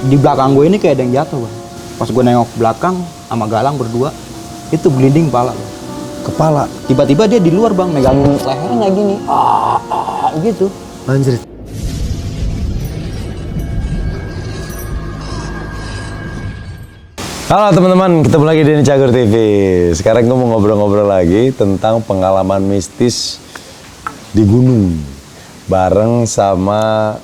di belakang gue ini kayak ada yang jatuh bang. Pas gue nengok belakang sama Galang berdua, itu gelinding kepala. Kepala? Tiba-tiba dia di luar bang, megangin lehernya gini, gitu. Anjir. Halo teman-teman, ketemu lagi di Cagur TV. Sekarang gue mau ngobrol-ngobrol lagi tentang pengalaman mistis di gunung. Bareng sama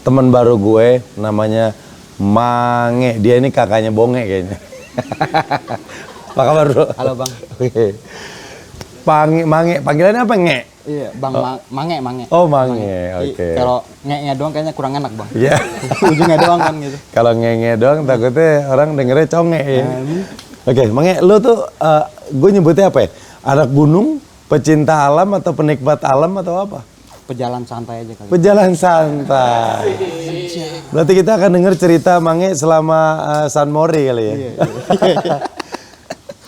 teman baru gue, namanya Mange. Dia ini kakaknya Bonge kayaknya. Apa kabar bro? Halo bang. Mange, panggilannya apa Nge? Iya bang, Mange. Oh Mange, oke. Kalau nge doang kayaknya kurang enak bang. Iya. Ujungnya doang kan gitu. Kalau nge doang takutnya orang dengernya conge ya. Oke, Mange, lu tuh gue nyebutnya apa ya? Anak gunung, pecinta alam atau penikmat alam atau apa? Pejalan santai aja kali. Pejalan santai. Berarti kita akan denger cerita Mange selama San Mori kali ya. Iya.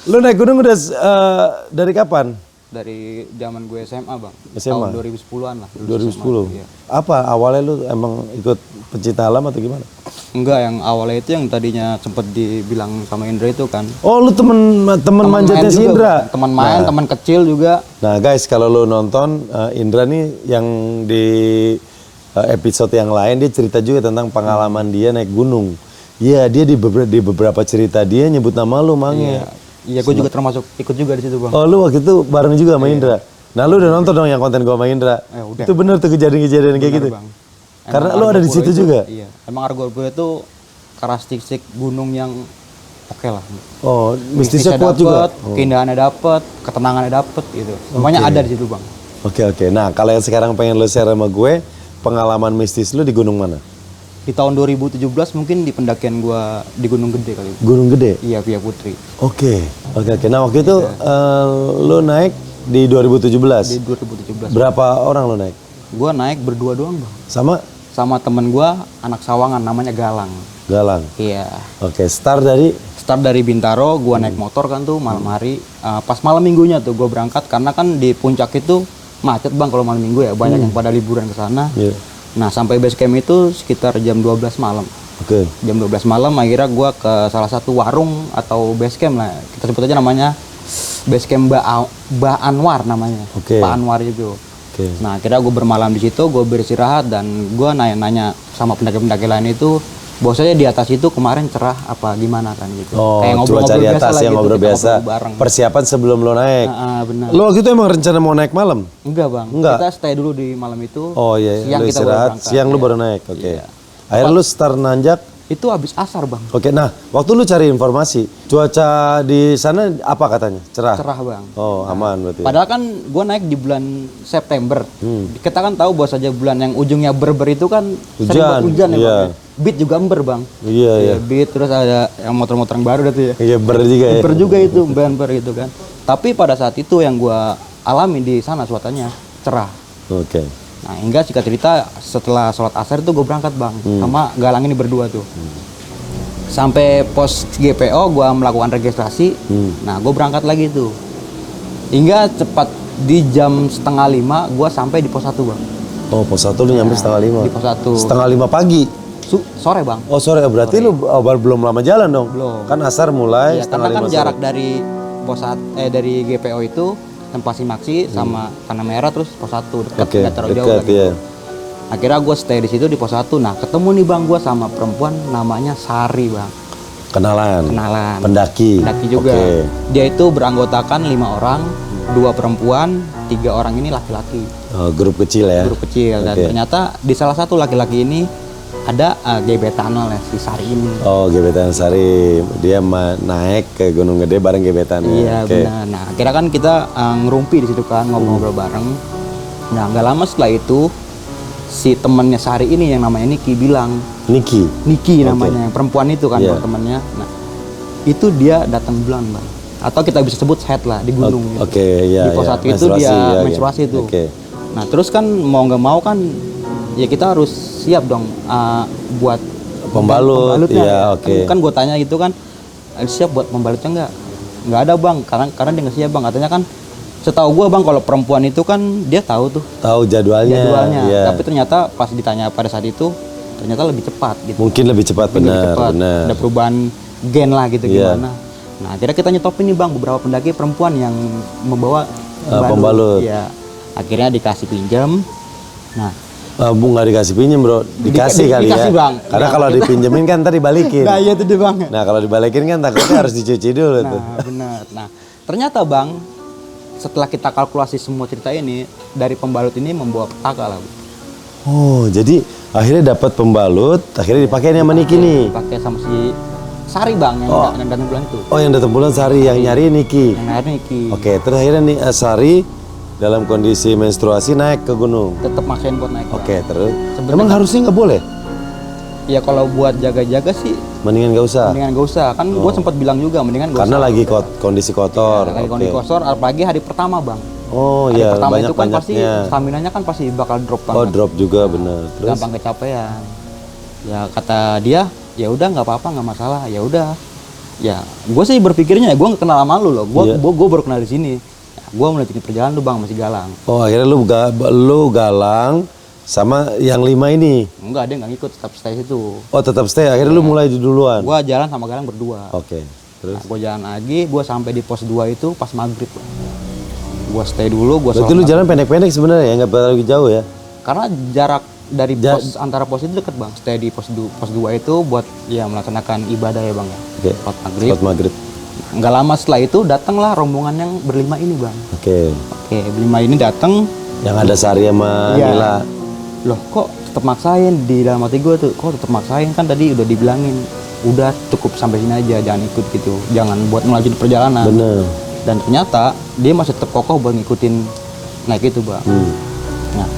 Lu naik gunung udah dari kapan? Dari zaman gue SMA bang. SMA? Tahun 2010-an lah. 2010. Iya. Apa awalnya lu emang ikut pecinta alam atau gimana? Enggak, yang awalnya itu yang tadinya sempet dibilang sama Indra itu kan. Oh, lu temen manjatnya si Indra? Teman main, teman kecil juga. Nah guys, kalau lu nonton Indra nih yang di episode yang lain dia cerita juga tentang pengalaman dia naik gunung. Iya, dia di beberapa cerita dia nyebut nama lu Mange. Iya, gue juga termasuk ikut juga di situ bang. Oh, lu waktu itu bareng juga sama Indra. Nah, lu udah nonton dong yang konten gua sama Indra. Udah. Itu bener tuh kejadian-kejadian kayak gitu. Bang. Karena lu ada di situ juga. Iya, emang Argopuro itu karakteristik gunung yang oke lah. Oh, mistisnya kuat juga. Keindahannya dapet, ketenangannya dapet gitu. Semuanya ada di situ bang. Oke. Nah, kalau yang sekarang pengen lu share sama gue, pengalaman mistis lu di gunung mana? Di tahun 2017 mungkin di pendakian gua di Gunung Gede kali. Gunung Gede? Iya, Via Putri. Oke. Nah, waktu itu lu naik di 2017? Di 2017. Berapa orang lu naik? Gua naik berdua doang bang. Sama Temen gua anak Sawangan namanya Galang. Iya. Oke, start dari Bintaro, gua naik motor kan tuh malam hari. Pas malam minggunya tuh gua berangkat karena kan di puncak itu macet bang kalau malam minggu ya, banyak yang pada liburan ke sana. Yeah. Nah, sampai base camp itu sekitar jam 12 malam. Oke. Jam 12 malam akhirnya gua ke salah satu warung atau base camp lah. Kita sebut aja namanya base camp Mbak Anwar namanya. Oke. Pak Anwar itu. Oke. Nah, akhirnya gue bermalam di situ, gue beristirahat dan gue nanya-nanya sama pendaki-pendaki lain itu, bahwasanya di atas itu kemarin cerah apa gimana kan gitu. Oh, kayak cuaca di atas yang gitu, ngobrol biasa. Bareng. Persiapan sebelum lo naik. Benar. Lo waktu itu emang rencana mau naik malam? Enggak bang. Enggak. Kita stay dulu di malam itu. Oh iya. Siang lo kita istirahat. Siang lo baru naik. Oke. Iya. Akhirnya lo start nanjak. Itu habis asar bang. Oke. Nah, waktu lo cari informasi, cuaca di sana apa katanya? Cerah. Cerah bang. Oh, aman berarti. Padahal kan gue naik di bulan September. Kita kan tahu bahwa saja bulan yang ujungnya berber itu kan sering buat hujan ya iya. bang. Beat juga ember bang. Iya. Beat terus ada yang motor-motor yang baru itu ya. Iya, ber juga ya. Ber juga itu, ber gitu kan. Tapi pada saat itu yang gue alami di sana cuacanya cerah. Oke. Nah, hingga singkat cerita setelah sholat asar itu gue berangkat bang sama Galang ini berdua tuh. Sampai pos GPO gue melakukan registrasi. Nah, gue berangkat lagi tuh. Hingga cepat di jam 4:30 gue sampai di pos 1 bang. Oh, pos 1 lu nyampe 4:30. Di pos 1. 4:30 pagi. Sore bang. Oh, sore. Berarti lu belum lama jalan dong? Belum. Kan asar mulai Iya, karena kan 4:30 jarak sore. dari dari GPO itu tempat Simaksi sama Tanah Merah terus pos 1 dekat, Oke, nggak terlalu jauh dekat, lagi. iya. Akhirnya gue stay di situ di pos 1. Nah, ketemu nih bang gue sama perempuan namanya Sari bang. Kenalan. Pendaki juga. Oke. Dia itu beranggotakan 5 orang, 2 perempuan, 3 orang ini laki-laki. Oh, grup kecil ya? Grup kecil. Dan Oke. ternyata di salah satu laki-laki ini ada gebetan oleh si Sari ini. Oh, gebetan Sari. Dia naik ke Gunung Gede bareng gebetannya. Iya, benar. Nah, akhirnya kan kita ngerumpi di situ kan, ngobrol-ngobrol bareng. Nah, nggak lama setelah itu si temennya Sari ini yang namanya Niki bilang. Niki namanya, yang perempuan itu kan temannya. Nah, itu dia datang bulan bang. Atau kita bisa sebut head lah di gunung. Oke, iya. Di pos 1 itu dia menstruasi itu. Nah, terus kan mau nggak mau kan, ya kita harus siap dong buat pembalutnya. Iya, oke. Kan gue tanya gitu kan, siap buat pembalutnya nggak ada bang, karena dia nggak siap bang. Katanya kan, setahu gue bang kalau perempuan itu kan dia tahu tuh. Tahu jadwalnya. Tapi ternyata pas ditanya pada saat itu, ternyata lebih cepat gitu. Mungkin lebih cepat, benar. Ada perubahan gen lah gitu gimana. Nah, akhirnya kita nyetopin nih Bang beberapa pendaki perempuan yang membawa pembalut. Ya, akhirnya dikasih pinjam. Nah, Bu nggak dikasih pinjem bro, dikasih kali dikasih, ya. Bang. Karena kalau dipinjemin kan ntar dibalikin. nah iya tuh dia Bang. Nah kalau dibalikin kan takutnya harus dicuci dulu tuh. Nah, benar. Nah, ternyata Bang, setelah kita kalkulasi semua cerita ini, dari pembalut ini membawa petaka lah. Oh, jadi akhirnya dapat pembalut, akhirnya dipakai sama Niki nih. Pakai sama si Sari Bang yang datang bulan itu. Oh, yang datang bulan Sari, yang nyari Niki. Yang nyari Niki. Oke, terus akhirnya nih Sari dalam kondisi menstruasi naik ke gunung. Tetap maksain buat naik. Oke, terus. Sebenarnya Emang harusnya nggak boleh? Ya kalau buat jaga-jaga sih Mendingan nggak usah. mendingan gak usah. Kan gue sempat bilang juga mendingan gak Karena usah. lagi kondisi kotor. Lagi Oke. kondisi kotor, apalagi hari pertama Bang. Oh Hari iya, pertama itu kan pasti banyak-banyaknya. stamina-nya kan pasti bakal drop banget. Oh, drop juga bener. Terus? Gampang kecapean. Ya kata dia, ya udah nggak apa-apa, nggak masalah. Ya udah. Ya, gue sih berpikirnya gue nggak kenal sama lu loh. Gue Iya. baru kenal di sini. Gue melanjutin perjalanan tuh Bang masih Galang. Oh, akhirnya lu Galang sama yang 5 ini. Enggak, dia nggak ngikut, tetap stay situ. Oh, tetap stay. Akhirnya lu mulai duluan. Gue jalan sama Galang berdua. Oke. Terus? Nah, gue jalan lagi, gue sampai di pos 2 itu pas maghrib. Gue stay dulu, gue Berarti lu jalan pendek-pendek sebenarnya ya, nggak terlalu jauh ya? karena jarak dari pos antara pos itu deket Bang. Stay di pos 2 itu buat ya melaksanakan ibadah ya Bang ya. Oke. Sholat maghrib. Sholat maghrib. Nggak lama setelah itu datanglah rombongan yang berlima ini Bang. Oke. Oke, berlima ini datang. Yang ada Sari sama Iya. Nila. Loh kok tetap maksain, di dalam hati gue tuh kok tetap maksain, kan tadi udah dibilangin udah cukup sampai sini aja, jangan ikut gitu, jangan buat melanjutkan perjalanan. Bener. Dan ternyata dia masih tetap kokoh buat ngikutin naik itu Bang. Nah,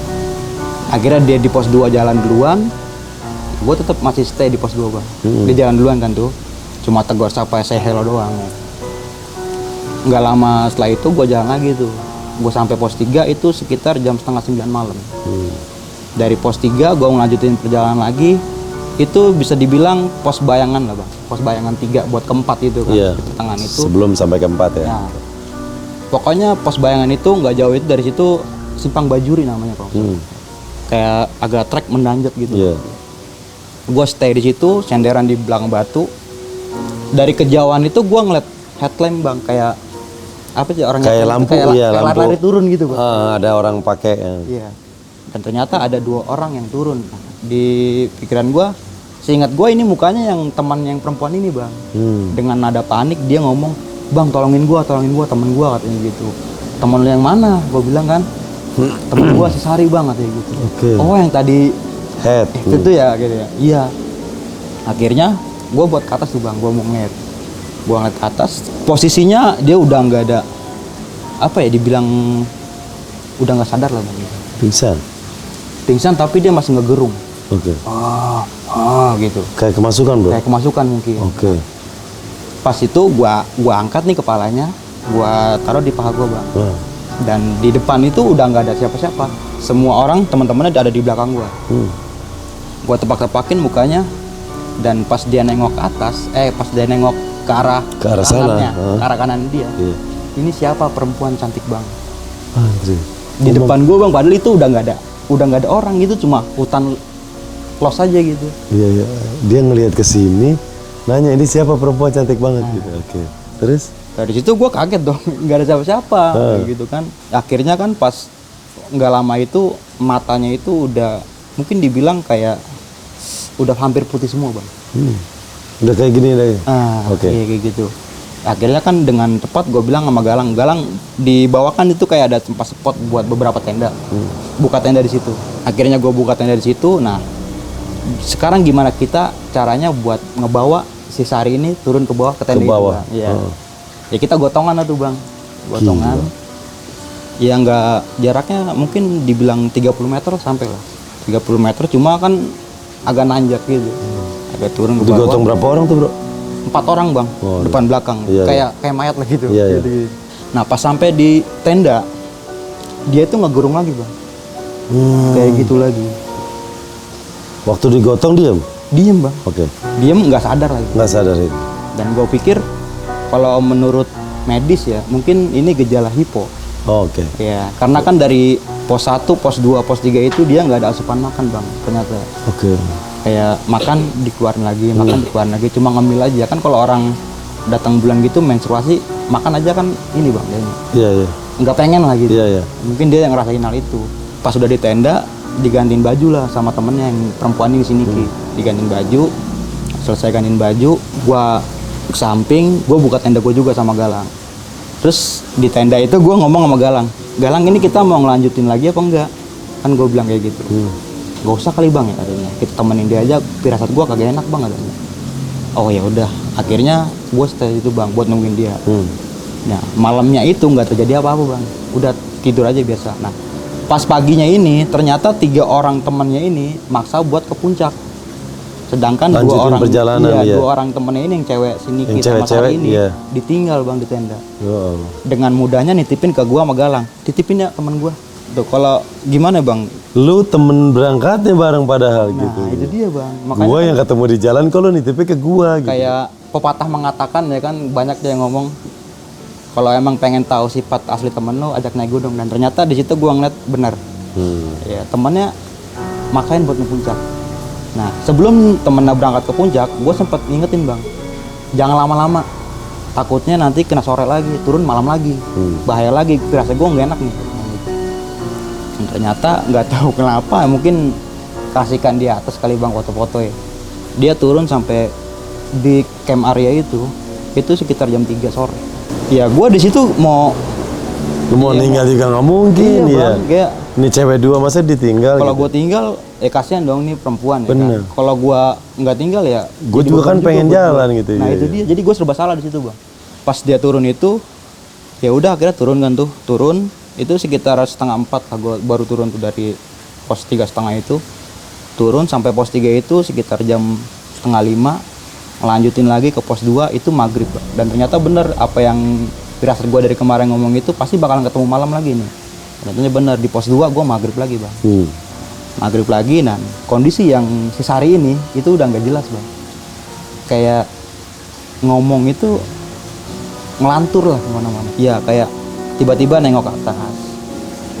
akhirnya dia di pos 2 jalan duluan, gue tetap masih stay di pos 2 Bang. Dia jalan duluan kan tuh, cuma tegur sapa saya hello doang. Nggak lama setelah itu gue jalan lagi tuh, gue sampai pos 3 itu sekitar jam setengah 9 malam. Dari pos 3 gue ngelanjutin perjalanan lagi, itu bisa dibilang pos bayangan lah Bang, pos bayangan 3 buat keempat itu kan, Iya. di pertengahan itu. Sebelum sampai ke 4 ya. Nah, pokoknya pos bayangan itu nggak jauh itu dari situ Simpang Bajuri namanya Bang. Kayak agak trek menanjak gitu. Iya. Gue stay di situ, senderan di belakang batu. Dari kejauhan itu gue ngeliat headlamp Bang, kayak apa sih orang Kayak lampu, iya, kayak lampu. lari turun gitu Bang. Ada orang pakai. Ya. Iya. Dan ternyata ada 2 orang yang turun. Di pikiran gue, seingat gue ini mukanya yang teman yang perempuan ini Bang. Dengan nada panik dia ngomong, "Bang, tolongin gue, temen gue," katanya gitu. "Temen lu yang mana?" Gue bilang kan, "Temen gue si Sari Bang," katanya gitu. Oke. "Oh, yang tadi Head. itu tuh ya," gitu ya. Iya. Akhirnya gue buat ke atas tuh Bang, gue mau ngeliat. Gue ngeliat ke atas, posisinya dia udah nggak ada, apa ya, dibilang udah nggak sadar lah Bang. Pingsan. Pingsan tapi dia masih ngegerung. Oke. Gitu. Kayak kemasukan bro. Kayak kemasukan mungkin. Oke. Pas itu gua angkat nih kepalanya, gua taruh di paha gua Bang. Wah. Dan di depan itu udah nggak ada siapa-siapa. Semua orang, teman-temannya ada di belakang gua. Gua tepak-tepakin mukanya, dan pas dia nengok ke atas, pas dia nengok ke arah sana. ke arah kanan dia. Iya. Ini siapa perempuan cantik Bang? Anjir. Di depan gua Bang, padahal itu udah nggak ada orang gitu, cuma hutan los aja gitu. Iya, iya. Dia ngelihat ke sini, nanya ini siapa perempuan cantik banget gitu. Oke. Terus? Dari situ gue kaget dong, nggak ada siapa-siapa kayak gitu kan. Akhirnya kan pas nggak lama itu matanya itu udah mungkin dibilang kayak udah hampir putih semua Bang. Udah kayak gini deh. Oke. Iya, kayak gitu. Akhirnya kan dengan cepat gue bilang sama Galang, di bawah kan itu kayak ada tempat spot buat beberapa tenda. Buka tenda di situ. Akhirnya gue buka tenda di situ. Nah, sekarang gimana kita caranya buat ngebawa si Sari ini turun ke bawah ke tenda Ke bawah. itu Bang. Iya. Ya kita gotongan lah tuh Bang. Gotongan. Ya nggak, jaraknya mungkin dibilang 30 meter sampai lah. 30 meter cuma kan agak nanjak gitu. Agak turun ke bawah. Digotong berapa orang tuh bro? 4 orang Bang, depan belakang. Iya, kayak mayat lah gitu. Iya, iya. Gitu. Nah pas sampai di tenda, dia tuh ngegurung lagi Bang. Kayak gitu lagi. Waktu digotong diam? Diem Bang. Oke. Diem nggak sadar lagi. Nggak sadar itu. Dan gue pikir kalau menurut medis ya mungkin ini gejala hipo. Oke. Ya karena kan dari pos 1, pos 2, pos 3 itu dia nggak ada asupan makan Bang ternyata. Oke. kayak makan dikeluarin lagi, makan dikeluarin lagi, cuma ngemil aja kan. Kalau orang datang bulan gitu menstruasi makan aja kan ini bang kayaknya. Iya iya. Nggak pengen lah gitu. Iya iya. Mungkin dia yang ngerasain hal itu. Pas udah di tenda digantiin baju lah sama temennya yang perempuan ini sini Ki. Digantiin baju, selesai gantiin baju, gua ke samping, gua buka tenda gua juga sama Galang. Terus di tenda itu gua ngomong sama Galang, Galang ini kita mau ngelanjutin lagi apa enggak? Kan gua bilang kayak gitu. Gak usah kali bang ya katanya, kita temenin dia aja, firasat gua kagak enak bang katanya. Oh ya udah, akhirnya gua stay itu bang buat nungguin dia. Nah malamnya itu nggak terjadi apa-apa bang, udah tidur aja biasa. Nah pas paginya ini ternyata 3 orang temannya ini maksa buat ke puncak, sedangkan Lanjutin 2 orang perjalanan, iya. 2 orang temennya ini yang cewek sini Yang kita sama cewek-cewek, Sari ini iya. ditinggal bang di tenda. Oh. Dengan mudahnya nitipin ke gua sama Galang, titipin ya teman gua. Tuh kalau gimana bang? Lu temen berangkatnya bareng padahal Nah gitu. itu dia bang. Makanya Gua kan yang ketemu di jalan kok lu nitipnya ke gua gitu. kayak pepatah mengatakan ya kan, banyak dia yang ngomong kalau emang pengen tahu sifat asli temen lo ajak naik gunung, dan ternyata di situ gua ngeliat benar. Ya temennya makain buat ke puncak. Nah sebelum temennya berangkat ke puncak, gue sempet ngingetin bang, jangan lama-lama, takutnya nanti kena sore lagi, turun malam lagi, bahaya lagi, rasa gue nggak enak nih. Dan ternyata nggak tahu kenapa, mungkin kasihkan di atas kali bang foto-foto ya. Dia turun sampai di camp area itu sekitar jam 3 sore. Ya gue di situ mau Lu mau ninggal juga nggak mungkin iya, ya. bang, kayak Ini cewek 2 masa ditinggal kalau gitu. gue tinggal, kasihan dong nih perempuan ya Bener. kan. Kalau gue nggak tinggal ya, Gue jadi juga beban kan pengen buat jalan gua. gitu. Nah iya, itu iya. dia, jadi gue serba salah di situ bang. Pas dia turun itu, ya udah akhirnya turun kan tuh, turun itu sekitar 3:30 lah gue baru turun tuh dari pos 3:30 itu, turun sampai pos 3 itu sekitar jam 4:30, lanjutin lagi ke pos 2 itu maghrib bang. Dan ternyata bener apa yang firasat gue dari kemarin ngomong itu pasti bakalan ketemu malam lagi nih. Ternyata bener di pos 2 gue maghrib lagi bang. Maghrib lagi, dan kondisi yang si Sari ini itu udah nggak jelas bang, kayak ngomong itu ngelantur lah kemana-mana. Ya kayak tiba-tiba nengok ke atas,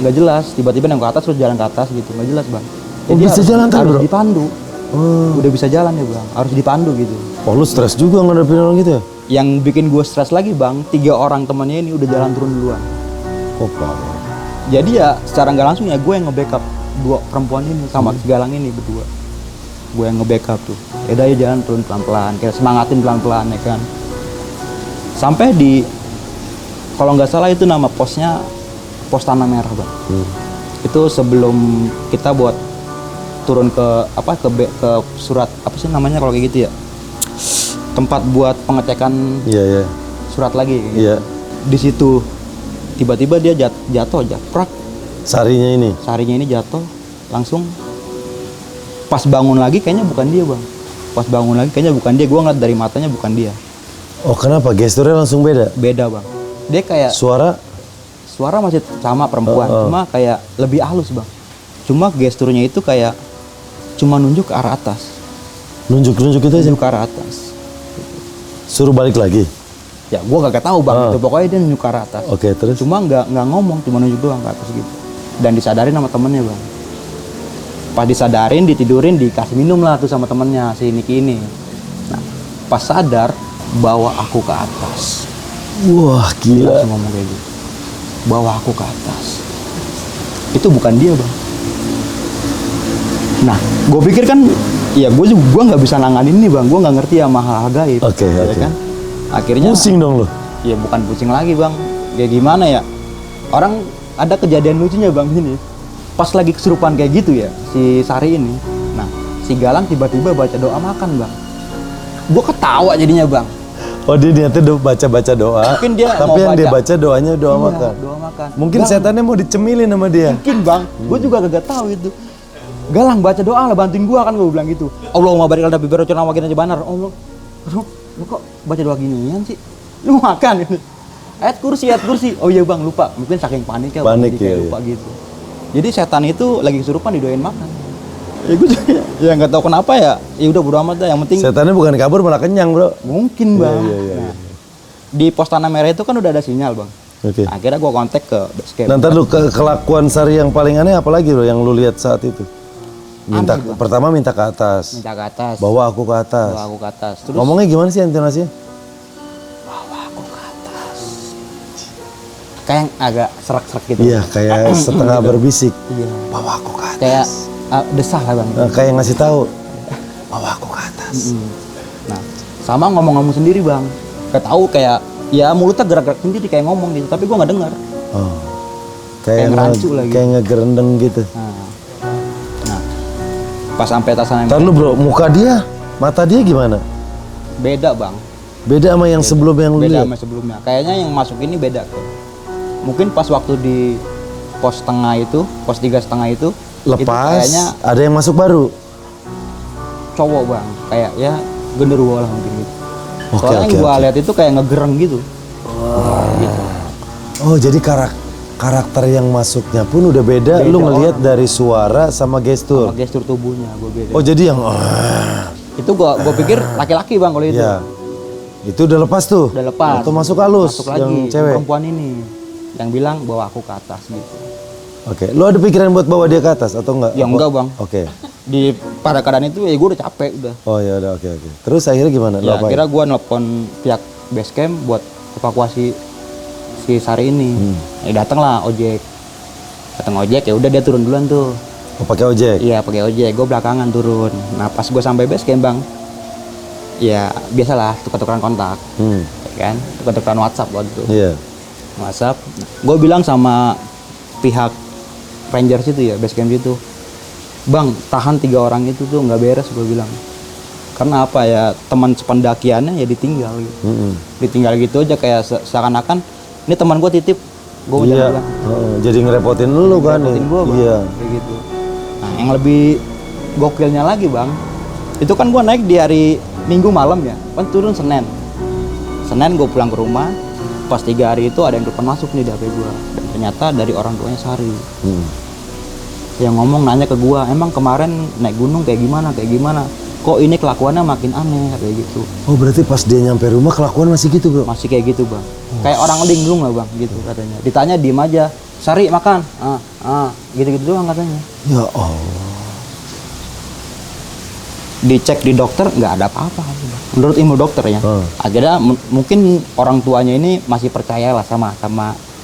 nggak jelas, tiba-tiba nengok ke atas terus jalan ke atas gitu, nggak jelas bang. Oh, bisa jalan kan, harus bro? dipandu. Udah bisa jalan ya bang, harus dipandu gitu. Oh lu stres juga ngadepin orang gitu ya? Yang bikin gue stres lagi bang, 3 orang temannya ini udah jalan turun duluan. Oh parah. Jadi ya secara nggak langsung ya gue yang nge-backup 2 perempuan ini sama si Galang ini berdua. Gue yang nge-backup tuh. Yaudah ya jalan turun pelan-pelan, kayak semangatin pelan-pelan ya kan. Sampai di, kalau nggak salah itu nama posnya pos Tanah Merah bang. Itu sebelum kita buat turun ke apa ke surat apa sih namanya kalau kayak gitu ya, tempat buat pengecekan Iya. surat lagi. Iya. Di situ tiba-tiba dia jatuh aja, prak. Sarinya ini. Sarinya ini jatuh, langsung pas bangun lagi kayaknya bukan dia bang. Pas bangun lagi kayaknya bukan dia, gue ngeliat dari matanya bukan dia. Oh kenapa? Gesturnya langsung beda? Beda bang. Dia kayak Suara masih sama perempuan, cuma kayak lebih halus bang. Cuma gesturnya itu kayak cuma nunjuk ke arah atas. nunjuk itu aja. Nunjuk ke arah atas. Suruh balik lagi. Ya gue gak tahu bang, itu pokoknya dia nunjuk ke arah atas. Oke, terus? Cuma nggak ngomong, cuma nunjuk doang ke atas gitu. Dan disadarin sama temennya bang. Pas disadarin, ditidurin, dikasih minum lah tuh sama temennya si Niki ini. Nah, pas sadar bawa aku ke atas. Wah Dia gila. langsung ngomong kayak gitu. Bawa aku ke atas. Itu bukan dia bang. Nah, gue pikir kan, ya gue nggak bisa nanganin nih bang. Gue nggak ngerti sama hal-hal gaib. Oke. Kan? Akhirnya Pusing dong lo. ya bukan pusing lagi bang, kayak gimana ya, orang ada kejadian lucunya bang ini, pas lagi kesurupan kayak gitu ya si Sari ini, nah si Galang tiba-tiba baca doa makan bang, gue ketawa jadinya bang. Oh dia niatnya baca doa. Mungkin dia tapi mau yang dia baca. baca doanya doa Iya, makan. doa makan. Mungkin Galang, setannya mau dicemilin sama dia. mungkin bang, gue juga gak tahu itu. Galang baca doa lah, bantuin gue kan, gue bilang gitu. Allahumma barik lana bibir racun awakin aja banar. Allah, lu kok baca doa ginian sih? Lu makan ini. Ayat kursi. Oh iya bang, lupa. Mungkin saking paniknya. Panik, jadi kayak iya, lupa gitu. Jadi setan itu lagi kesurupan didoain makan. Ya gue juga ya nggak tahu kenapa ya. Ya udah bodo amat dah. Yang penting Setannya bukan kabur malah kenyang bro. mungkin bang. Iya. Nah, di pos Tanah Merah itu kan udah ada sinyal bang. Oke. Akhirnya gue kontak ke base camp. Nanti lu kelakuan Sari yang paling aneh apa lagi bro yang lu lihat saat itu? Pertama minta ke atas. Minta ke atas. Bawa aku ke atas. Bawa aku ke atas. Terus Ngomongnya gimana sih intonasinya? bawa aku ke atas. Kayak yang agak serak-serak gitu. Iya, kayak setengah berbisik. Iya. Bawa aku ke atas. Kayak desah lah bang. Kayak ngasih tahu. Bawa aku ke atas. Nah, sama ngomong-ngomong sendiri bang. Gak tahu kayak ya mulutnya gerak-gerak sendiri kayak ngomong gitu, tapi gua nggak dengar. Oh. Kayak ngerancu lagi. Kayak ngegerendeng gitu. Nah, pas sampai atasan Ntar lu bro, muka dia, mata dia gimana? beda bang. Beda sama yang sebelum yang lu Beda lihat? sama sebelumnya. Kayaknya yang masuk ini beda. Mungkin pas waktu di pos tengah itu, pos 3,5 itu Lepas, kayaknya ada yang masuk baru? cowok bang, kayak ya genderuwo lah mungkin gitu. Oke, Soalnya oke, yang gua oke. lihat itu kayak ngegereng gitu. Gitu. Oh jadi karakter yang masuknya pun udah beda, Beda lu ngelihat orang. dari suara sama gestur. Sama gestur tubuhnya gua beda. Oh jadi yang Itu gua pikir laki-laki bang kalau itu. ya. Itu udah lepas tuh? Udah lepas. Atau masuk halus Masuk lagi yang cewek? perempuan ini yang bilang bawa aku ke atas gitu. Oke, lu ada pikiran buat bawa dia ke atas atau enggak? Ya enggak bang. Oke. Di pada keadaan itu ya gue udah capek udah. Oh ya udah oke. Terus akhirnya gimana? Lu Ya apain? akhirnya gue nelpon pihak base camp buat evakuasi si Sari ini. Ya datang lah ojek. Datang ojek ya udah dia turun duluan tuh. Oh, pakai ojek? Iya pakai ojek. Gue belakangan turun. Nah pas gue sampai base camp bang, ya biasalah tukar-tukaran kontak, ya kan? Tukar-tukaran WhatsApp waktu itu. Iya. WhatsApp. Gue bilang sama pihak Rangers itu ya base camp itu, bang tahan 3 orang itu tuh nggak beres, gue bilang. Karena apa ya, teman sependakiannya ya ditinggal gitu. Ditinggal gitu aja kayak seakan-akan ini teman gue titip, gue Iya. bilang. Jadi ngerepotin lu kan? Ngerepotin gua, Bang. Iya. Kayak gitu. Nah yang lebih gokilnya lagi bang, itu kan gue naik di hari Minggu malam ya, kan turun Senin gue pulang ke rumah. Pas 3 hari itu ada yang telepon masuk nih di HP gue, dan ternyata dari orang tuanya Sari. Yang ngomong nanya ke gua, emang kemarin naik gunung kayak gimana, kok ini kelakuannya makin aneh kayak gitu. Oh berarti pas dia nyampe rumah kelakuan masih gitu bro? Masih kayak gitu bang, kayak orang linglung lah bang gitu katanya. Ditanya diem aja, Sari makan, gitu-gitu doang katanya. Ya Allah. Dicek di dokter nggak ada apa-apa menurut ilmu dokter ya. Akhirnya mungkin orang tuanya ini masih percaya lah sama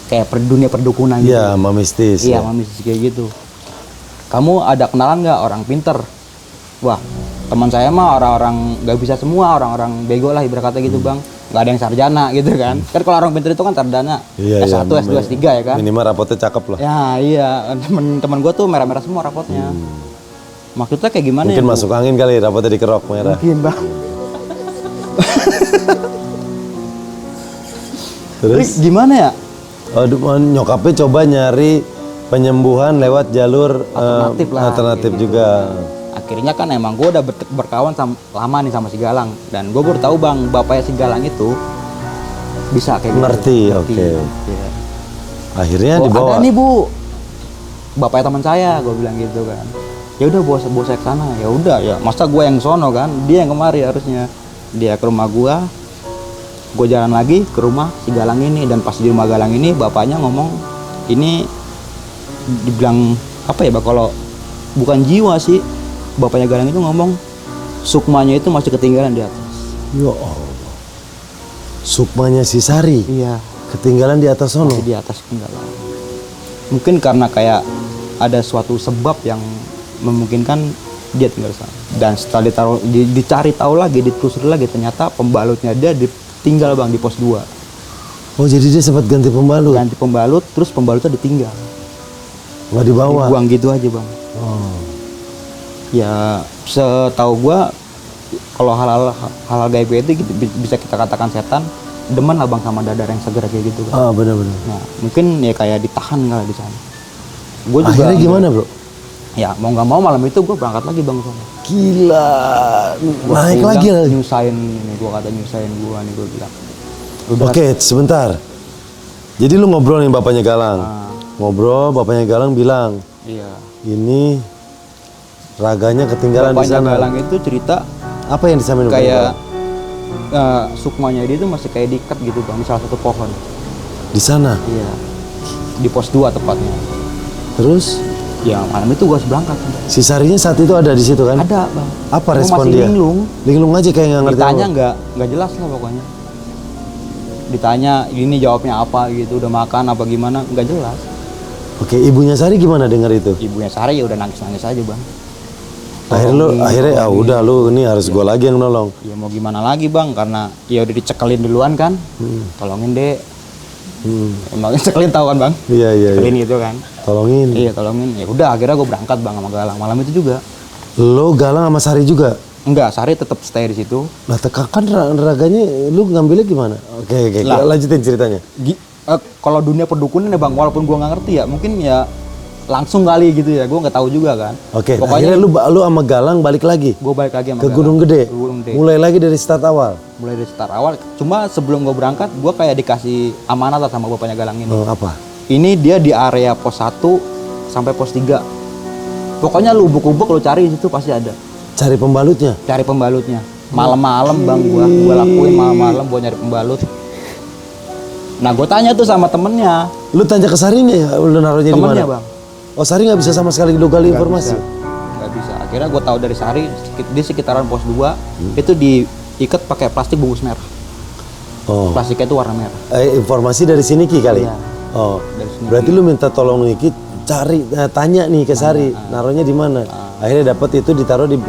kayak dunia perdukunan gitu. Iya, sama mistis. Iya, sama mistis kayak gitu. Kamu ada kenalan nggak orang pinter? Wah, teman saya mah orang-orang nggak bisa semua, orang-orang bego lah ibarat kata gitu bang. Nggak ada yang sarjana gitu kan. Kan kalau orang pinter itu kan sarjana S1, S2, S3 ya kan. Minimal rapotnya cakep lah. Ya iya, teman-teman gue tuh merah-merah semua rapotnya. Maksudnya kayak gimana Mungkin ya? masuk angin kali rapotnya dikerok merah. Mungkin bang. Terus gimana ya? nyokapnya coba nyari penyembuhan lewat jalur Alternatif lah, alternatif kayak gitu. juga. Akhirnya kan emang gue udah berkawan lama nih sama si Galang, dan gue baru tahu bang bapaknya si Galang itu bisa kayak gitu. Ngerti, oke. Iya. Akhirnya Oh, dibawa. ada nih bu, bapaknya teman saya, gue bilang gitu kan. Ya udah bawa saya ke sana. Ya udah ya, masa gue yang sono kan, dia yang kemari harusnya. Dia ke rumah gue jalan lagi ke rumah si Galang ini, dan pas di rumah Galang ini bapaknya ngomong ini dibilang apa ya bang, kalau bukan jiwa sih, bapaknya Galang itu ngomong sukmanya itu masih ketinggalan di atas. Ya Allah. Sukmanya si Sari Iya, ketinggalan di atas sono. masih di atas ketinggalan. Mungkin karena kayak ada suatu sebab yang memungkinkan dia tinggal sana. Dan setelah dicari tahu lagi, ditelusuri lagi, ternyata pembalutnya dia ditinggal bang di pos 2. Oh jadi dia sempat ganti pembalut? Ganti pembalut, terus pembalutnya ditinggal. Nggak dibawa? Dibuang gitu aja bang. Oh. Ya setahu gua kalau hal-hal gaib itu gitu, bisa kita katakan setan demen lah bang sama dadar yang segera kayak gitu kan. Benar-benar. Nah mungkin ya kayak ditahan kali di sana. Gua juga Akhirnya gimana bro? Ya mau nggak mau malam itu gue berangkat lagi bang ke sana. Gila, Gua naik bilang, lagi lagi. nyusahin ini, gue kata nyusahin gue nih, gue bilang. Oke, sebentar. Jadi lu ngobrol nih bapaknya Galang. Ngobrol, bapaknya Galang bilang, Iya. ini raganya ketinggalan di Bapaknya sana. Galang itu cerita Apa yang disampaikan bapaknya kayak Galang? sukmanya dia itu masih kayak diikat gitu bang, di salah satu pohon. Di sana. Iya. Di pos 2 tepatnya. Terus Ya malam itu gue harus berangkat. Si Sarinya saat itu ada di situ kan? Ada bang. Apa Gua respon masih dia? linglung. Linglung aja kayak nggak ngerti. Ditanya apa. nggak jelas lah pokoknya. Ditanya ini jawabnya apa gitu, udah makan apa gimana, nggak jelas. Oke, ibunya Sari gimana dengar itu? Ibunya Sari ya udah nangis aja bang. Akhirnya udah lu ini harus gua lagi yang nolong. Ya mau gimana lagi bang, karena ya udah dicekelin duluan kan. Tolongin dek. Emang cekelin tahu kan bang? Iya. Cekelin gitu kan. Tolongin. Iya tolongin. Ya udah akhirnya gue berangkat bang sama Galang malam itu juga. Lo Galang sama Sari juga? Enggak, Sari tetap stay di situ. Nah, kan raganya lu ngambilnya gimana? Oke, Lah. lanjutin ceritanya. Kalau dunia perdukunan ya bang, walaupun gue nggak ngerti ya, mungkin ya langsung kali gitu ya, gue nggak tahu juga kan. Oke, Pokoknya akhirnya lu sama Galang balik lagi gue balik lagi sama ke Galang. Gunung Gede. Ke Gunung Gede. Mulai lagi dari start awal. Mulai dari start awal. Cuma sebelum gue berangkat, gue kayak dikasih amanat lah sama bapaknya Galang ini. Apa? Ini dia di area pos 1 sampai pos 3. Pokoknya lu ubuk-ubuk lu cari di situ pasti ada. Cari pembalutnya. Cari pembalutnya. Malam-malam bang, gua lakuin malam-malam buat nyari pembalut. Nah gue tanya tuh sama temennya. Lu tanya ke Sarinya ya, lu naruhnya di mana? Temennya bang. Oh, Sari nggak bisa sama sekali gali informasi. Nggak bisa. Akhirnya gue tahu dari Sari di sekitaran pos 2 itu diikat pakai plastik bungkus merah. Oh. Plastiknya itu warna merah. Informasi dari si Niki kali. Iya. Oh. Dari sini. Berarti lu minta tolong Niki cari tanya nih ke Sari, naruhnya di mana? Akhirnya dapat itu ditaruh di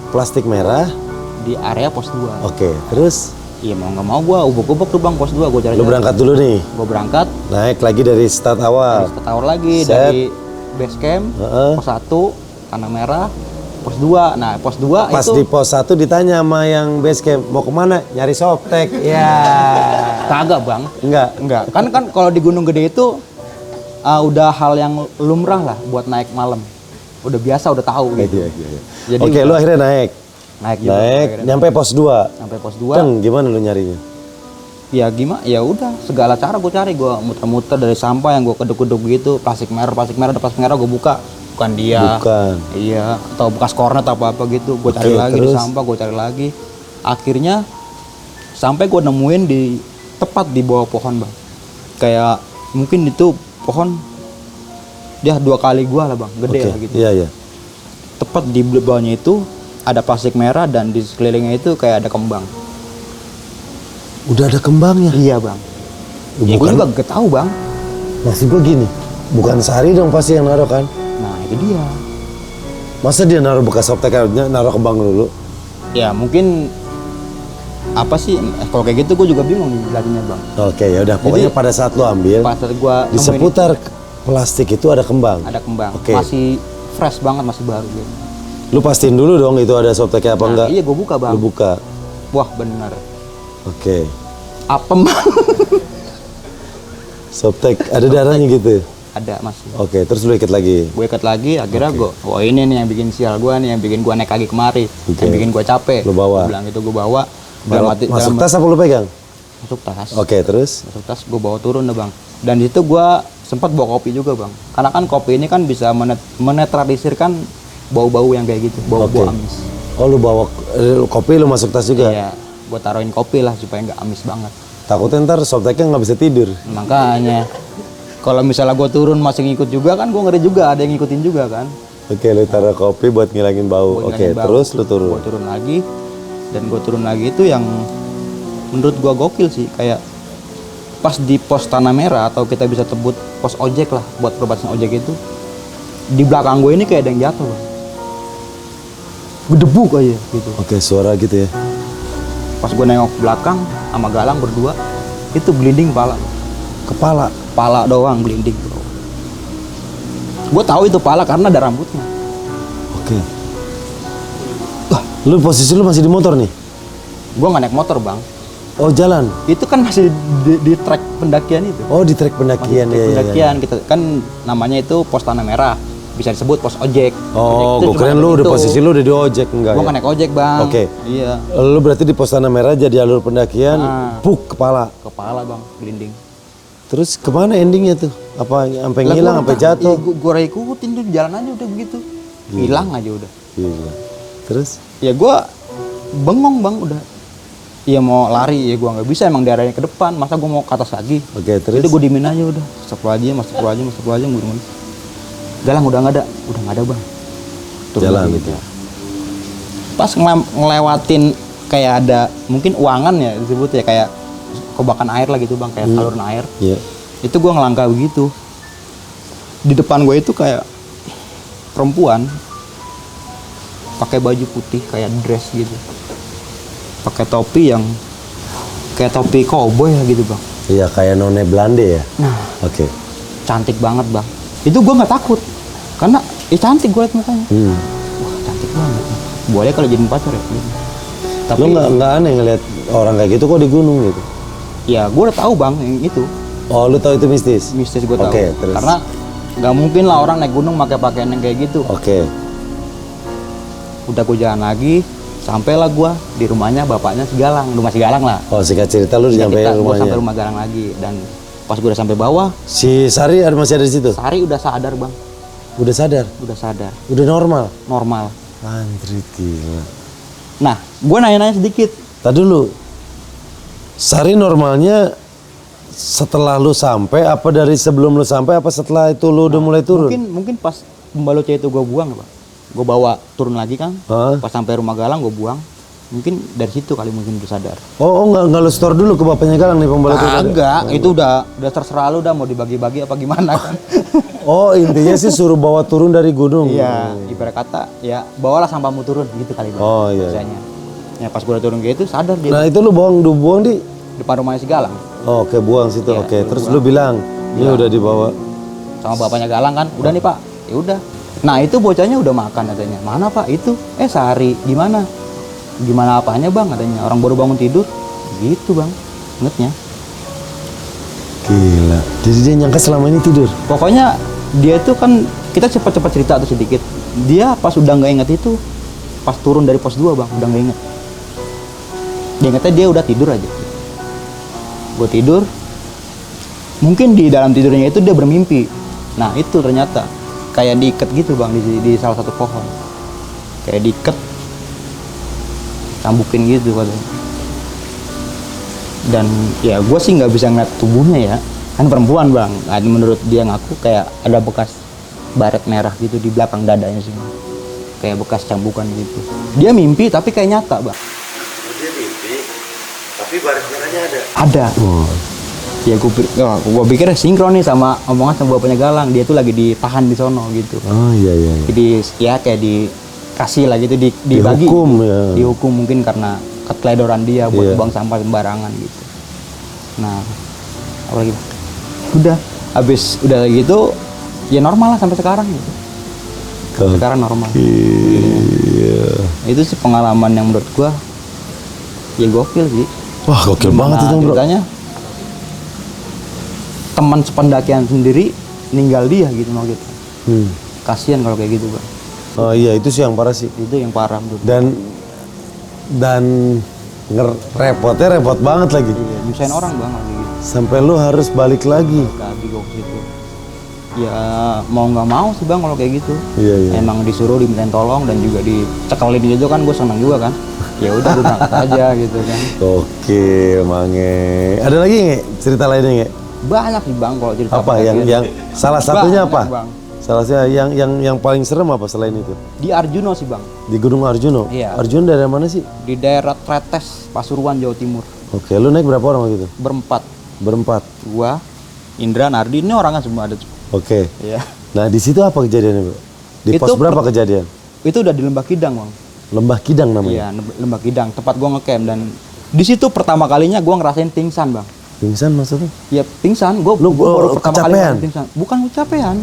plastik merah Di area pos 2. Oke, terus Iya mau nggak mau gue ubuk-ubuk tuh bang pos 2 gue cari. lu berangkat dulu nih. Gue berangkat. Naik lagi dari start awal. Setahun lagi Set. dari base camp. Pos 1 tanah merah. Pos 2. Nah pos 2 Pas itu di pos 1 ditanya sama yang base camp, mau kemana? Nyari softtek. ya kagak bang. Enggak. Kan kalau di Gunung Gede itu udah hal yang lumrah lah buat naik malam. Udah biasa, udah tahu gitu. Iya. Jadi Oke, lu akhirnya naik. juga akhirnya. Nyampe pos 2. Sampai pos 2. Ceng, gimana lu nyarinya? Ya gimana? Ya udah, segala cara gue cari, gue muter-muter dari sampah yang gue keduk-keduk gitu, plastik merah, ada plastik merah gue buka. Bukan dia. Bukan. Iya, atau bekas kornet apa gitu. Gue cari Oke, lagi di terus? sampah, gue cari lagi. Akhirnya sampai gue nemuin tepat di bawah pohon, Bang. Kayak mungkin itu pohon dia 2 kali gua lah, Bang. Gede Oke, lah gitu. Iya. Tepat di bawahnya itu ada plastik merah dan di sekelilingnya itu kayak ada kembang. Udah ada kembangnya. Iya, Bang. Ya, gue juga gak tahu, Bang. Maksud gua gini, bukan Sari dong pasti yang naruh kan? Nah, itu dia. Masa dia naruh bekas softteknya, naruh kembang dulu? Ya, mungkin apa sih kalau kayak gitu gue juga bingung nih jadinya, Bang. Oke, ya udah pokoknya Jadi, pada saat lu ambil, Pas gua di nemuin seputar plastik itu ada kembang. ada kembang. Oke. Masih fresh banget, masih baru gitu. Lu pastiin dulu dong itu ada softteknya apa enggak? Iya, gue buka, Bang. Lu buka. Wah, bener. Oke. Apem, Bang. Softtek ada darahnya gitu. Ada masih. Oke, terus lu ikat lagi. Gue ikat lagi, akhirnya gue, wah ini nih yang bikin sial gue nih, yang bikin gue naik lagi kemari, Oke. yang bikin gue capek. Lu bawa. Gua bilang itu gue bawa. Masuk tas apa lu pegang? Masuk tas. Oke, terus? Masuk tas, gue bawa turun deh, Bang. Dan di situ gue sempat bawa kopi juga, Bang. Karena kan kopi ini kan bisa menetralisirkan bau-bau yang kayak gitu, bau-bau Oke. amis. Oh, lu bawa kopi lu masuk tas juga? Iya, gue taruhin kopi lah supaya nggak amis banget. Takutnya ntar softteknya nggak bisa tidur. Makanya, kalau misalnya gue turun masih ngikut juga kan, gue ngeri juga ada yang ngikutin juga kan. Oke, lu taruh kopi buat ngilangin bau. Buat Oke, ngilangin bau. terus lu turun. Gue turun lagi, dan gue turun lagi itu yang menurut gue gokil sih, kayak pas di pos Tanah Merah atau kita bisa sebut pos ojek lah buat perbatasan ojek itu, di belakang gue ini kayak ada yang jatuh, Bang. Gedebuk aja gitu. Oke, suara gitu ya. Pas gue nengok ke belakang sama Galang berdua, itu gelinding kepala. Kepala. Pala doang gelinding, bro. Gue tahu itu pala karena ada rambutnya. Oke. Lu posisi lu masih di motor nih? Gue nggak naik motor, Bang. Oh, jalan. Itu kan masih di trek pendakian itu. Oh, di trek pendakian Masih ya. trek pendakian kita kan namanya itu pos Tanah Merah. Bisa disebut pos ojek. Oh, Ojek itu gue cuma keren ada lu udah itu. posisi lu udah di ojek enggak Gue ya? nggak naik ojek, Bang. Oke. Iya. Lu berarti di pos Tanah Merah jadi alur pendakian, Ah. puk kepala. Kepala, Bang, gelinding. Terus kemana endingnya tuh? Apa sampai Lah, ngilang, gua sampai udah- jatuh? Iya, gue ikutin tuh jalan aja udah begitu. Hilang aja udah. Gila. Terus? Ya gue bengong, Bang, udah. Iya mau lari ya gue nggak bisa, emang daerahnya ke depan, masa gue mau ke atas lagi. Oke, terus? Itu gue diemin aja udah. Astagfirullahaladzim, astagfirullahaladzim, astagfirullahaladzim, gue Galang udah nggak ada bang. Turun Jalan lagi gitu. Pas ngelewatin kayak ada mungkin uangan ya disebut ya, kayak kobakan air lah gitu bang, kayak saluran air. Iya. Itu gue ngelangkah begitu. Di depan gue itu kayak perempuan pakai baju putih kayak dress gitu, pakai topi yang kayak topi cowboy lah gitu bang. Iya, kayak none Belanda ya. Nah, Oke. cantik banget bang. Itu gue nggak takut karena cantik gue liat mukanya. Wah cantik banget. Boleh kalau jadi pacar ya. Tapi Lo nggak aneh ngeliat orang kayak gitu kok di gunung gitu? ya gue udah tahu bang yang itu Oh, lu tahu itu mistis? mistis, gue tahu. Oke, terus. Karena nggak mungkin lah orang naik gunung pakai pakaian yang kayak gitu. Oke. Udah gue jalan lagi, sampailah gue di rumahnya bapaknya si Galang, rumah si Galang lah. Oh, singkat cerita lu udah nyampe Gue rumahnya. sampai rumah Galang lagi, dan pas gue udah sampai bawah, Si Sari masih ada di situ? Sari udah sadar bang, Udah sadar? udah Udah normal? normal. Anjir, gila. Nah, gue nanya-nanya sedikit. Tadi dulu. Sari normalnya setelah lu sampai, apa dari sebelum lu sampai, apa setelah itu lu udah mulai turun? Mungkin pas pembalut itu gue buang bang, gue bawa turun lagi kan. Hah? Pas sampai rumah Galang gue buang. Mungkin dari situ kali mungkin udah sadar. Oh, nggak lu store dulu ke bapaknya Galang nih pembalut itu? Enggak, itu udah terserah lu dah mau dibagi-bagi apa gimana kan. Oh, intinya sih suruh bawa turun dari gunung. Iya, ibarat kata ya bawalah sampahmu turun gitu kali bang. Oh, iya. Biasanya. Ya pas gue udah turun gitu sadar dia Nah, itu lu buang di? depan rumahnya si Galang. Oh, oke, buang situ. Iya, Oke, baru terus buang. lu bilang, ini udah dibawa. Sama bapaknya Galang kan, udah nih pak, ya udah. Nah itu bocahnya udah makan katanya. Mana pak itu? Sehari gimana? Gimana apanya bang katanya? Orang baru bangun tidur, gitu bang, ingetnya. Gila. Jadi dia nyangka selama ini tidur. Pokoknya dia itu kan kita cepat-cepat cerita tuh sedikit. Dia pas udah nggak inget itu, pas turun dari pos 2 bang, udah nggak inget. Dia ingetnya dia udah tidur aja. Gue tidur, mungkin di dalam tidurnya itu dia bermimpi. Nah itu ternyata kayak diikat gitu bang di salah satu pohon, kayak diikat, cambukin gitu katanya. Dan ya gue sih nggak bisa ngeliat tubuhnya ya, kan perempuan bang. Nah, menurut dia ngaku kayak ada bekas baret merah gitu di belakang dadanya sih, kayak bekas cambukan gitu. Dia mimpi tapi kayak nyata bang. Dia mimpi, tapi baret merahnya ada. Ada. Ya gue pikir sinkron nih sama omongan sama bapaknya Galang. Dia tuh lagi ditahan di sono gitu. Oh iya. Jadi ya kayak dikasih lah gitu, dibagi. Dihukum, gitu. ya. Dihukum mungkin karena keteledoran dia buat Iya. buang sampah sembarangan gitu. Nah, apa lagi? Udah, habis udah gitu ya normal lah sampai sekarang gitu. Sampai sekarang normal. Iya. Itu sih pengalaman yang menurut gua ya gokil sih. Wah, gokil banget itu, bro. Ceritanya teman sependakian sendiri ninggal dia gitu mau gitu. Kasihan kalau kayak gitu bang. Oh iya, itu sih yang parah sih. Itu yang parah menurut. Dan repotnya repot banget lagi. Iya, nyusahin orang bang lagi gitu. Sampai lu harus balik lagi. Lagi gue ke situ. Ya mau nggak mau sih bang kalau kayak gitu. Iya. Emang disuruh dimintain tolong dan juga dicekelin gitu kan, gue seneng juga kan. Ya udah gue berangkat aja gitu kan. Oke, Mange. Ada lagi nggak cerita lainnya nggak? Banyak sih bang kalau cerita. Apa pendakian. yang salah satunya Banyak, apa? Bang. Salah satunya yang paling serem apa selain itu? Di Arjuno sih bang. Di Gunung Arjuno. Iya. Arjuno dari mana sih? Di daerah Tretes, Pasuruan, Jawa Timur. Oke, lu naik berapa orang waktu itu? Berempat. Gua, Indra, Nardi, ini orangnya semua ada. Oke. Iya. Nah, di situ apa kejadiannya, Bro? Di Itu pos berapa kejadian? Itu udah di Lembah Kidang bang. Lembah Kidang namanya. Iya, Lembah Kidang, tempat gua ngecamp. Dan di situ pertama kalinya gua ngerasain pingsan bang. Pingsan maksudnya? Ya pingsan, gua Lu baru pertama kali kecapean? ngerasain pingsan. Bukan kecapean.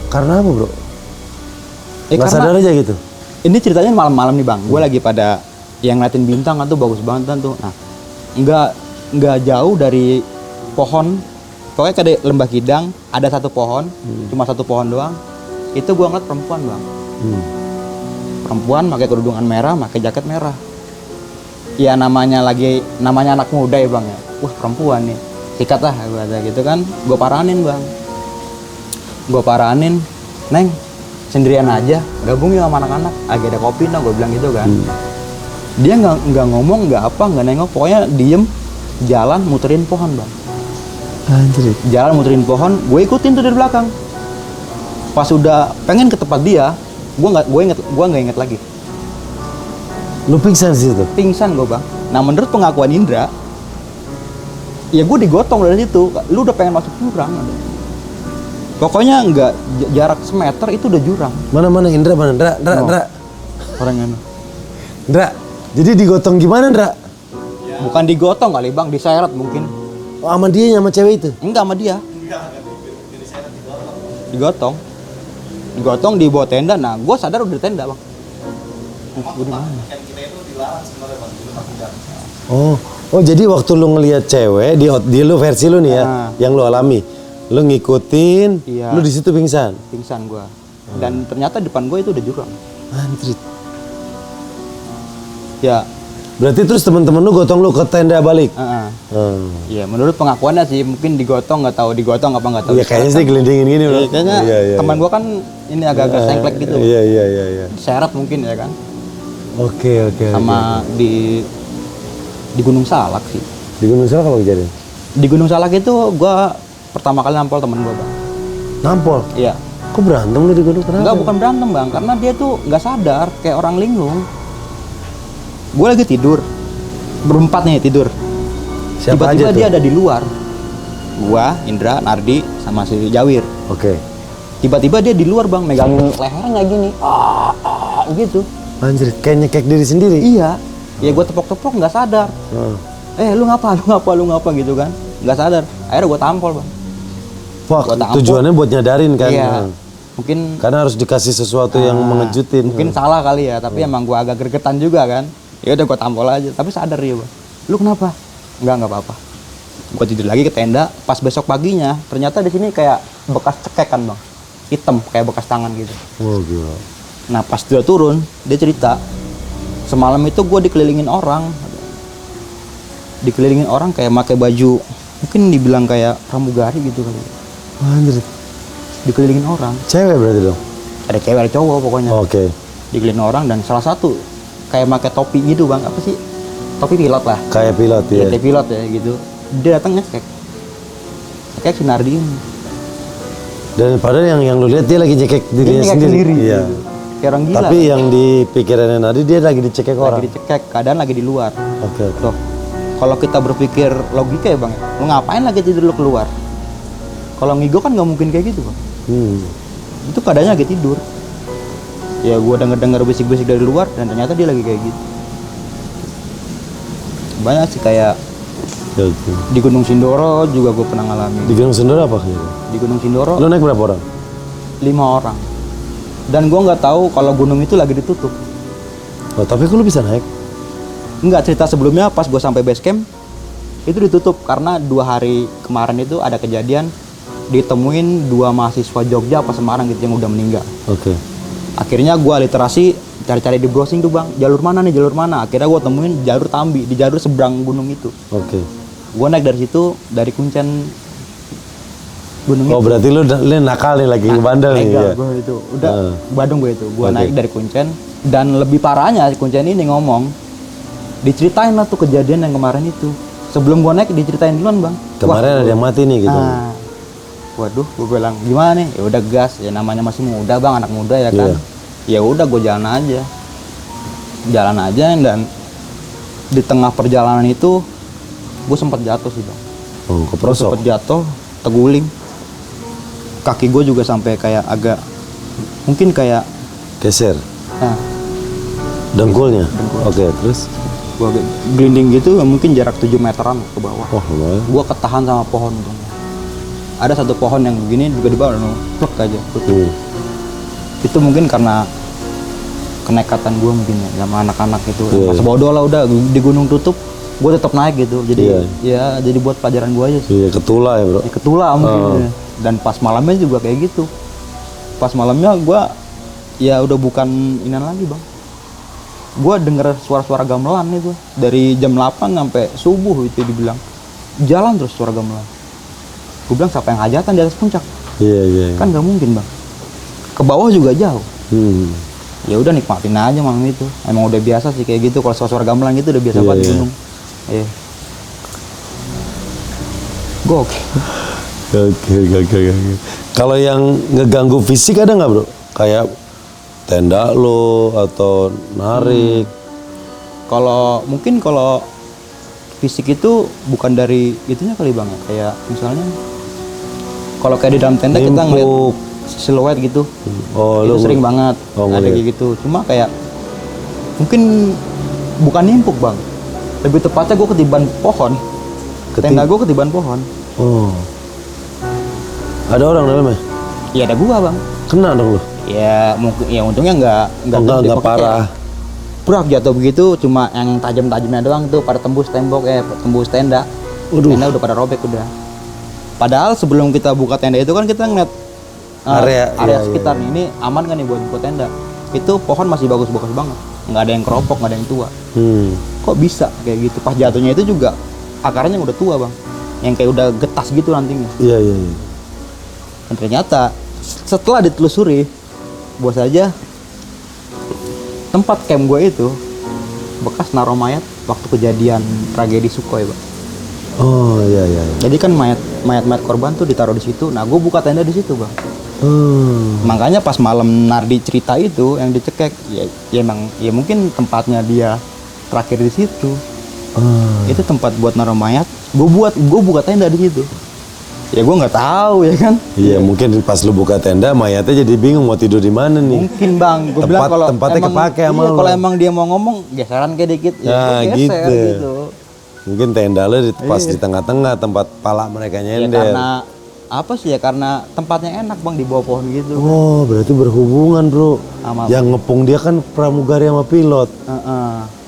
Karena apa, Bro? Ya, Nggak karena sadar aja gitu? ini ceritanya malam-malam nih bang. Gue lagi pada yang ngeliatin bintang kan tuh bagus banget kan tuh. Nah, nggak jauh dari pohon. Pokoknya ke Lembah Kidang ada satu pohon, cuma satu pohon doang. Itu gua ngeliat perempuan bang. Perempuan pakai kerudungan merah, pakai jaket merah. Ya namanya anak muda ya bang ya. Wah perempuan nih, sikat lah gue kata gitu kan. Gue paranin bang. Gue paranin, Neng sendirian aja, gabung ya sama anak-anak. Lagi ada kopi nah, gue bilang gitu kan. Dia nggak ngomong, nggak apa, nggak nengok, pokoknya diem, jalan muterin pohon bang. Anjir. Jalan muterin pohon, gue ikutin tuh dari belakang. Pas udah pengen ke tempat dia, gua nggak inget lagi. Lu pingsan di situ? Pingsan gua bang. Nah menurut pengakuan Indra, ya gue digotong dari situ. Lu udah pengen masuk jurang. Pokoknya nggak jarak semeter itu udah jurang. Mana Indra mana? Indra. Orang yang Indra. Jadi digotong gimana, Indra? bukan digotong kali bang, diseret mungkin. Oh, sama dia sama cewek itu? Enggak sama dia. Digotong. Digotong di bawah tenda. Nah, gue sadar udah di tenda bang. Gue di mana? Oh jadi waktu lu ngelihat cewek di lu versi lu nih ya, yang lu alami, lu ngikutin, iya. Lu di situ pingsan. Pingsan gue. Dan ternyata depan gue itu udah jurang. Anjir. Ya. Berarti terus teman-teman lu gotong lu ke tenda balik. Iya, menurut pengakuannya sih mungkin digotong, nggak tahu digotong apa nggak tahu. Iya kayaknya sih gelindingin gini bro. Iya, kayaknya teman gue kan ini agak-agak sengklek gitu. Iya. Seret mungkin ya kan. Oke. Sama di Gunung Salak sih. Di Gunung Salak apa kejadian? Di Gunung Salak itu gue pertama kali nampol temen gue bang. Nampol? Iya. Kok berantem lu di gunung? Kenapa? Enggak, bukan berantem bang, karena dia tuh nggak sadar kayak orang linglung. Gue lagi tidur, berempat nih tidur. Siapa Tiba-tiba aja dia tuh? ada di luar. Gua, Indra, Nardi, sama si Jawir. Oke. Tiba-tiba dia di luar bang, megangin lehernya kayak gini, gitu. Anjir, kayak nyekek diri sendiri? Iya. Ya gue tepok-tepok nggak sadar. Lu ngapa gitu kan? Nggak sadar. Akhirnya gue tampol bang. Wah, tujuannya buat nyadarin kan? Iya. Mungkin karena harus dikasih sesuatu yang mengejutin. Mungkin salah kali ya, tapi emang gua agak gregetan juga kan. Ya udah gua tampol aja, tapi sadar dia, Bang. Lu kenapa? Enggak apa-apa. Gua tidur lagi ke tenda, pas besok paginya ternyata di sini kayak bekas cekekan, Bang. Hitam kayak bekas tangan gitu. Oh, gila. Nah, pas dia turun, dia cerita, semalam itu gua dikelilingin orang. Dikelilingin orang kayak pakai baju, mungkin dibilang kayak pramugari gitu kali. Anjir. Dikelilingin orang. Cewek berarti dong? Ada cewek, ada cowok pokoknya. Oke. Dikelilingin orang dan salah satu kayak pakai topi gitu bang, apa sih? Topi pilot lah. Kayak pilot ya? Kayak pilot ya gitu. Dia datang ngecek. Kayak si Nardi ini. Dan padahal yang lu lihat dia lagi cekek dirinya sendiri. Iya. Kayak orang gila. Tapi yang di pikirannya Nardi dia lagi dicekek orang. Lagi dicekek, keadaan lagi di luar. Oke. Loh, kalau kita berpikir logika ya bang, lu ngapain lagi tidur lu keluar? Kalau ngigo kan nggak mungkin kayak gitu bang. Itu keadaannya lagi tidur. Ya gua denger bisik-bisik dari luar dan ternyata dia lagi kayak gitu. Banyak sih kayak di Gunung Sindoro juga gue pernah ngalamin. Di Gunung Sindoro apa? Di Gunung Sindoro. Lu naik berapa orang? 5 orang. Dan gue nggak tahu kalau gunung itu lagi ditutup. Oh, tapi kok lu bisa naik? Enggak, cerita sebelumnya pas gue sampai base camp itu ditutup karena 2 hari kemarin itu ada kejadian ditemuin 2 mahasiswa Jogja apa Semarang gitu yang udah meninggal. Oke. Akhirnya gue literasi cari-cari di browsing tuh bang, jalur mana nih, jalur mana. Akhirnya gue temuin jalur Tambi, di jalur seberang gunung itu. Oke. Gue naik dari situ, dari Kuncen gunung itu. Oh berarti lu nakal nih, lagi bandel nih ya? Gue itu, udah Badung gue itu. Gue Oke. naik dari Kuncen, dan lebih parahnya Kuncen ini ngomong, diceritain lah tuh kejadian yang kemarin itu. Sebelum gue naik diceritain duluan bang. Kemarin ada yang mati nih gitu. Waduh, gue bilang gimana nih? Ya udah gas, ya namanya masih muda bang, anak muda ya kan. Ya udah gue jalan aja dan di tengah perjalanan itu gue sempat jatuh sih bang. Oh, keprosok. Sempat jatuh, teguling. Kaki gue juga sampai kayak agak, mungkin kayak Geser. nah, Dengkulnya. Oke, terus? gue gelinding gitu, mungkin jarak 7 meteran ke bawah. Wah, lumayan. Gue ketahan sama pohon bang. Ada satu pohon yang begini juga di bawah, plek aja. Itu mungkin karena kenekatan gue mungkin ya, sama anak-anak itu. Masa bodoh lah udah di gunung tutup, gue tetap naik gitu. Jadi ya jadi buat pelajaran gue aja sih. Iya, ketula ya bro. Ya, ketula mungkin. Dan pas malamnya juga kayak gitu. Pas malamnya gue ya udah bukan inan lagi bang. Gue denger suara-suara gamelan nih gue. Dari jam 8 sampai subuh itu dibilang. Jalan terus suara gamelan. Gue bilang siapa yang hajatan di atas puncak? Iya. Kan nggak mungkin bang. Ke bawah juga jauh. Ya udah nikmatin aja malam itu. Emang udah biasa sih kayak gitu. Kalau suara gamelan gitu udah biasa banget di gunung. Iya. Gokil. Kalau yang ngeganggu fisik ada nggak bro? Kayak tenda lo atau narik? Mungkin kalau fisik itu bukan dari itunya kali bang ya. Kayak misalnya kalau kayak di dalam tenda kita ngeliat siluet gitu. Oh, itu sering banget ada kayak gitu. Cuma kayak mungkin bukan nimpuk bang. Lebih tepatnya gue ketiban pohon. Tenda gue ketiban pohon. Oh. Ada orang dalamnya? Iya ada gua bang. Kena dong lo? Ya mungkin ya untungnya nggak parah. Prak jatuh begitu, cuma yang tajam-tajamnya doang tuh pada tembus tembok, tembus tenda. Tenda udah pada robek udah. Padahal sebelum kita buka tenda itu kan kita ngeliat area sekitar nih, ini aman kan nih buat buka tenda. Itu pohon masih bagus-bagus banget, nggak ada yang keropok, nggak ada yang tua. Kok bisa kayak gitu? Pas jatuhnya itu juga akarnya udah tua bang, yang kayak udah getas gitu nantinya. Iya. Dan ternyata setelah ditelusuri, bos aja tempat camp gue itu bekas naruh mayat waktu kejadian tragedi Sukhoi, Pak. Oh iya. Jadi kan mayat korban tuh ditaruh di situ. Nah, gue buka tenda di situ, Bang. Makanya pas malam Nardi cerita itu yang dicekek, ya emang ya mungkin tempatnya dia terakhir di situ. Itu tempat buat naruh mayat. Gue buka tenda di situ. Ya gue nggak tahu ya kan. Iya mungkin pas lu buka tenda mayatnya jadi bingung mau tidur di mana nih. Mungkin bang, gue bilang kalau tempatnya kepake sama lu. Kalau emang dia mau ngomong geseran kayak dikit, ya geser gitu. Mungkin tenda lu pas di tengah-tengah tempat pala mereka nyender. Ya karena apa sih ya, karena tempatnya enak bang di bawah pohon gitu. Oh berarti berhubungan bro. Yang ngepung dia kan pramugari sama pilot.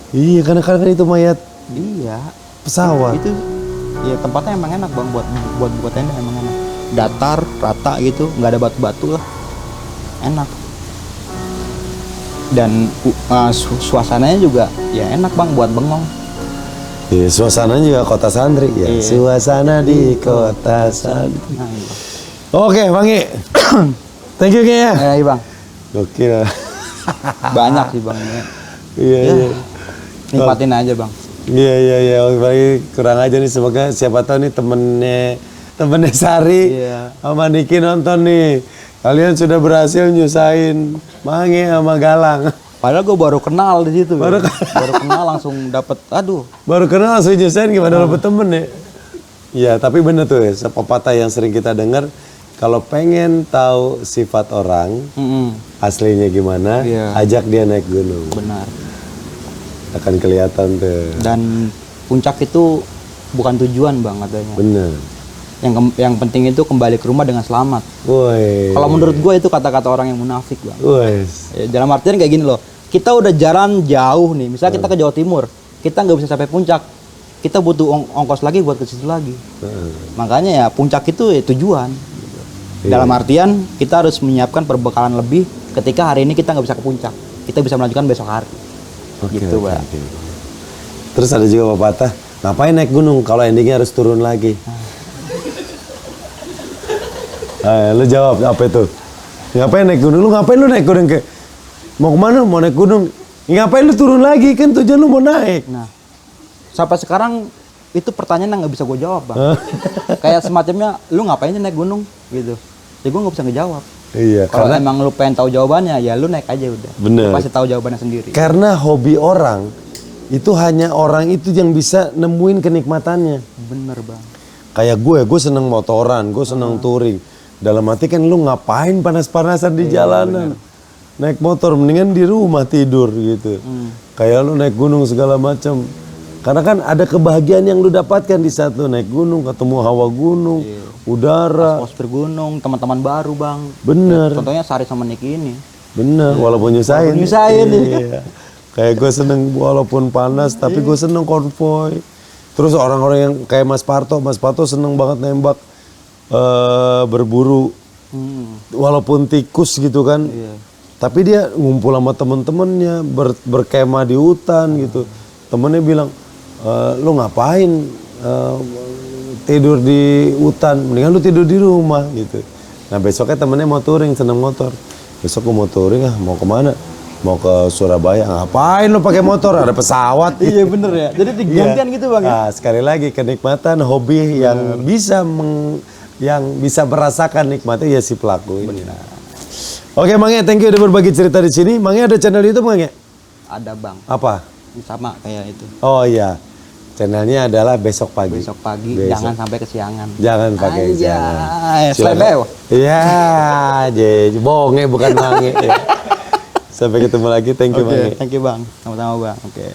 Iya karena itu mayat. Iya. Pesawat. Itu ya tempatnya emang enak bang buat tenda, emang enak, datar rata gitu, nggak ada batu-batu lah, enak. Dan suasananya juga ya enak bang buat bengong. Iya suasananya juga kota santri ya. Iya. Suasana di kota santri. Nah, iya. Oke bang I. Thank you ya. Iya bang. Oke. Banyak sih bang. Iya. Nikmatin aja bang. Iya. Bagi kurang aja nih, semoga siapa tahu nih temennya Sari sama Niki nonton nih. Kalian sudah berhasil nyusahin Mange sama Galang. Padahal gue baru kenal di situ. Baru kenal langsung dapet, aduh. Baru kenal langsung nyusahin, gimana dapet temen ya? Iya, tapi bener tuh ya, pepatah yang sering kita dengar, kalau pengen tahu sifat orang, aslinya gimana, ajak dia naik gunung. Benar. Akan kelihatan tuh. Dan puncak itu bukan tujuan bang katanya. Bener. Yang penting itu kembali ke rumah dengan selamat. Kalau menurut gue itu kata-kata orang yang munafik bang. Ya, dalam artian kayak gini loh, kita udah jalan jauh nih, misalnya kita ke Jawa Timur, kita nggak bisa sampai puncak, kita butuh ongkos lagi buat ke situ lagi. Makanya ya puncak itu ya tujuan. Dalam artian kita harus menyiapkan perbekalan lebih ketika hari ini kita nggak bisa ke puncak, kita bisa melanjutkan besok hari. Gitu bang. Terus ada juga pepatah, ngapain naik gunung kalau endingnya harus turun lagi? Lu jawab apa itu? Ngapain naik gunung? Lu ngapain lu naik gunung ke? Mau kemana? Mau naik gunung? Ngapain lu turun lagi? Kan tujuan lu mau naik. Nah, sampai sekarang itu pertanyaan yang nggak bisa gue jawab bang. Kayak semacamnya, lu ngapain sih naik gunung? Gitu. Ya gue nggak bisa ngejawab. Iya. Kalau emang lu pengen tahu jawabannya, ya lu naik aja udah. Bener. Lu pasti tahu jawabannya sendiri. Karena hobi orang itu hanya orang itu yang bisa nemuin kenikmatannya. Bener bang. Kayak gue seneng motoran, gue seneng touring. Dalam arti kan lu ngapain panas-panasan di jalanan? Bener. Naik motor mendingan di rumah tidur gitu. Kayak lu naik gunung segala macam. Karena kan ada kebahagiaan yang lu dapatkan di saat lu naik gunung, ketemu hawa gunung, udara, atmosfer gunung, teman-teman baru bang. Bener. Ya, contohnya Sari sama Niki ini. Bener, walaupun nyusahin. Iya. Kayak gue seneng walaupun panas, tapi gue seneng konvoy. Terus orang-orang yang kayak Mas Parto seneng banget nembak, berburu, walaupun tikus gitu kan. Tapi dia ngumpul sama temen-temennya, berkemah di hutan gitu. Temennya bilang, lu ngapain tidur di hutan, mendingan lu tidur di rumah gitu. Nah besoknya temennya mau touring, seneng motor. Besok gue mau touring mau kemana? Mau ke Surabaya. Ngapain lu pakai motor? Ada pesawat. Iya bener ya. Jadi digantian gitu bang. Nah sekali lagi kenikmatan hobi yang bisa yang bisa merasakan nikmatnya ya si pelaku ini. Oke Mang E, thank you udah berbagi cerita di sini. Mang E ada channel YouTube Mang E? Ada bang. Apa? Sama kayak itu. Oh iya, channelnya adalah besok pagi. Besok pagi, jangan sampai kesiangan. Jangan pakai jangan. Selebeo. Iya, bonge bukan Mang E. Sampai ketemu lagi, thank you Mang E. Thank you bang, sama-sama bang. Oke.